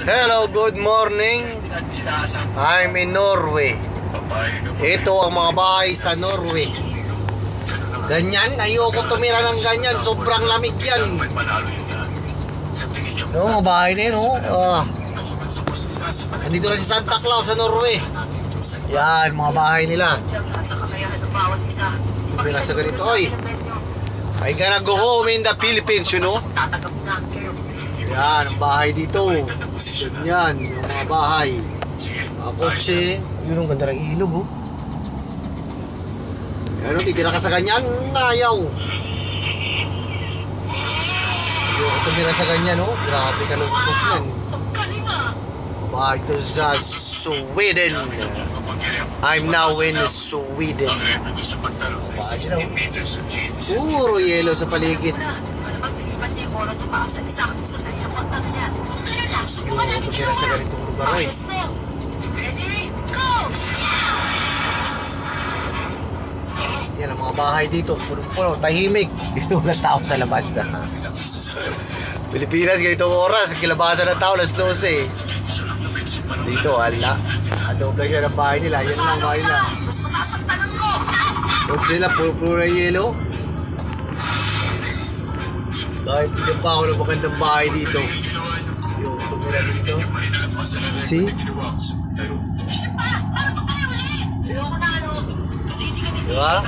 Hello, good morning. I'm in Norway. Ito ang mga bahay sa Norway. Ganyan, ayoko tumira ng ganyan. Sobrang lamig yan. No, mga bahay na yun, no? Nandito na si Santa Claus sa Norway. Yan, mga bahay nila. Hindi na sa ganito. Oy, I gonna go home in the Philippines, you know? Yan, ang bahay dito. Yan, yung mga bahay. Mga kotse. Yun ang ganda ng ilog, oh. Ano, titira ka sa ganyan? Ayaw. Ayoko tumira sa ganyan, oh. Grabe ka lungkot yan. Bahay ito sa Sweden. I'm now in Sweden. Bahay na, oh. Puro yelo sa paligid. Ayoko tumira sa ganitong lugar, eh. Yan ang mga bahay dito, puno-puno, tahimik. Dito wala tao sa labas. Pilipinas, ganitong oras, kilabasan ng tao, alas 12. Dito, ala. Adobe siya ng bahay nila, yan lang bahay nila. Huwag sila, puro na yelo. Kahit hindi pa ako ng magandang bahay dito. Yung tumira dito. See? Diba?